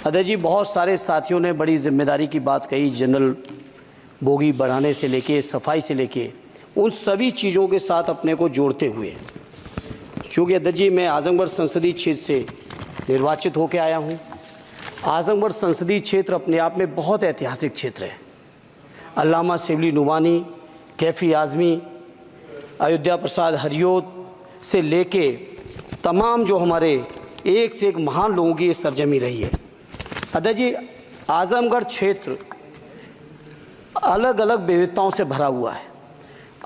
Other जी, बहुत सारे साथियों ने बड़ी जिम्मेदारी की बात कही, जनरल बोगी बढ़ाने से लेके सफाई से लेके उन सभी चीज़ों के साथ अपने को जोड़ते हुए, चूँकि अदर जी मैं आजमगढ़ संसदीय क्षेत्र से निर्वाचित होकर आया हूँ। आजमगढ़ संसदीय क्षेत्र अपने आप में बहुत ऐतिहासिक क्षेत्र है। अल्लामा शिबली नुमानी, कैफ़ी आज़मी, अयोध्या प्रसाद हरियोत से लेके तमाम जो हमारे एक से एक महान लोगों की ये सरजमी रही है। अदर जी, आजमगढ़ क्षेत्र अलग अलग विविधताओं से भरा हुआ है।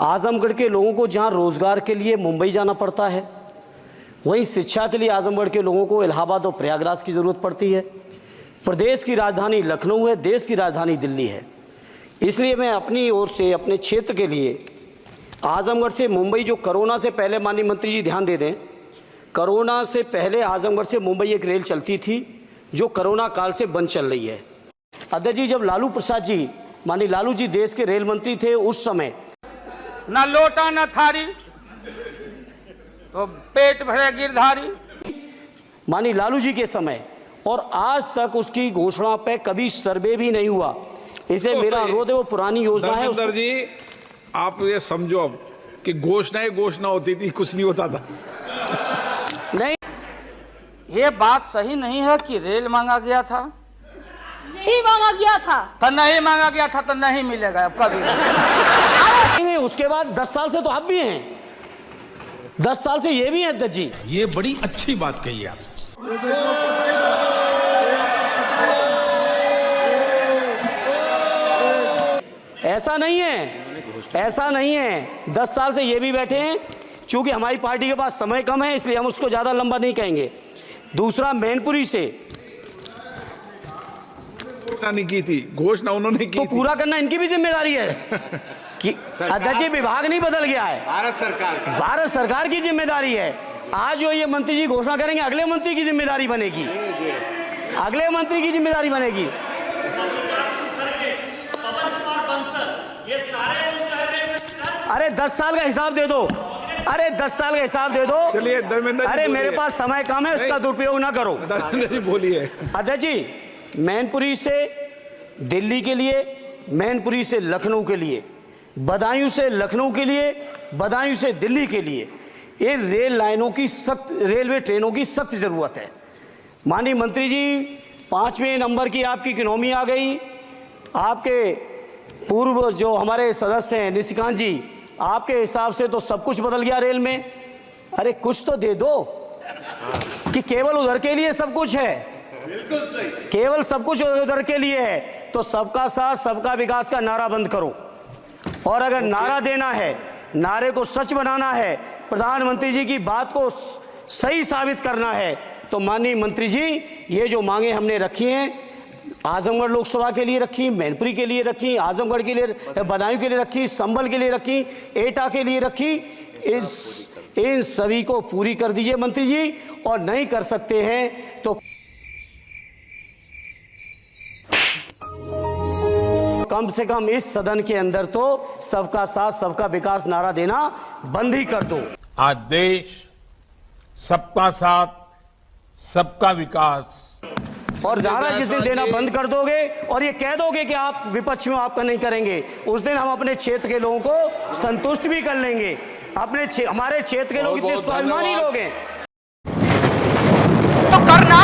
आजमगढ़ के लोगों को जहाँ रोज़गार के लिए मुंबई जाना पड़ता है, वहीं शिक्षा के लिए आजमगढ़ के लोगों को इलाहाबाद और प्रयागराज की ज़रूरत पड़ती है। प्रदेश की राजधानी लखनऊ है, देश की राजधानी दिल्ली है। इसलिए मैं अपनी ओर से अपने क्षेत्र के लिए आजमगढ़ से मुंबई, जो कोरोना से पहले, माननीय मंत्री जी ध्यान दे दें, कोरोना से पहले आजमगढ़ से मुंबई एक रेल चलती थी जो कोरोना काल से बंद चल रही है। अध्यक्ष जी, जब लालू प्रसाद जी, माननीय लालू जी देश के रेल मंत्री थे, उस समय न लोटा न थारी तो पेट भरे गिरधारी, माननीय लालू जी के समय, और आज तक उसकी घोषणा पे कभी सर्वे भी नहीं हुआ। इसलिए मेरा अनुरोध है, वो पुरानी योजना है। धर्मेंद्र जी, आप ये समझो अब कि घोषणाएं घोषणा होती थी, कुछ नहीं होता था। नहीं, ये बात सही नहीं है कि रेल मांगा गया था। नहीं मांगा गया था तो नहीं मांगा गया था तो नहीं मिलेगा अब कभी। नहीं, उसके बाद 10 साल से तो आप भी हैं, 10 साल से ये भी हैं अध्यक्ष जी। ये बड़ी अच्छी बात कही आप। ऐसा नहीं है, ऐसा नहीं है। 10 साल से ये भी बैठे हैं। चूंकि हमारी पार्टी के पास समय कम है, इसलिए हम उसको ज़्यादा लंबा नहीं कहेंगे। दूसरा, मैनपुरी से घोषणा नहीं की थी, घोषणा उन्होंने की तो थी। पूरा करना इनकी भी जिम्मेदारी है कि अध्यक्ष जी, विभाग नहीं बदल गया है, भारत सरकार की जिम्मेदारी है। आज जो ये मंत्री जी घोषणा करेंगे, अगले मंत्री की जिम्मेदारी बनेगी, अगले मंत्री की जिम्मेदारी बनेगी। अरे 10 साल का हिसाब दे दो, अरे 10 साल का हिसाब दे दो। चलिए धर्मेंद्र जी, अरे मेरे पास समय कम है, उसका दुरुपयोग ना करो। धर्मेंद्र जी बोलिए। अध्यक्ष जी, मैनपुरी से दिल्ली के लिए, मैनपुरी से लखनऊ के लिए, बदायूं से लखनऊ के लिए, बदायूं से दिल्ली के लिए इन रेल लाइनों की सख्त, रेलवे ट्रेनों की सख्त ज़रूरत है। माननीय मंत्री जी, 5वें नंबर की आपकी इकोनॉमी आ गई। आपके पूर्व जो हमारे सदस्य हैं निशिकांत जी, आपके हिसाब से तो सब कुछ बदल गया रेल में। अरे कुछ तो दे दो कि केवल उधर के लिए सब कुछ है, केवल सब कुछ उधर के लिए है। तो सबका साथ सबका विकास का नारा बंद करो, और अगर नारा देना है, नारे को सच बनाना है, प्रधानमंत्री जी की बात को सही साबित करना है, तो माननीय मंत्री जी, ये जो मांगे हमने रखी हैं, आजमगढ़ लोकसभा के लिए रखी, मैनपुरी के लिए रखी, आजमगढ़ के लिए, बदायूं के लिए रखी, संभल के लिए रखी, एटा के लिए रखी, इन सभी को पूरी कर दीजिए मंत्री जी। और नहीं कर सकते हैं तो कम से कम इस सदन के अंदर तो सबका साथ सबका विकास नारा देना बंद ही कर दो। आज देश सबका साथ सबका विकास, और नारा जिस दिन देना बंद कर दोगे और ये कह दोगे कि आप विपक्ष में आपका नहीं करेंगे, उस दिन हम अपने क्षेत्र के लोगों को संतुष्ट भी कर लेंगे। हमारे क्षेत्र के लोग इतने स्वाभिमानी लोग हैं तो करना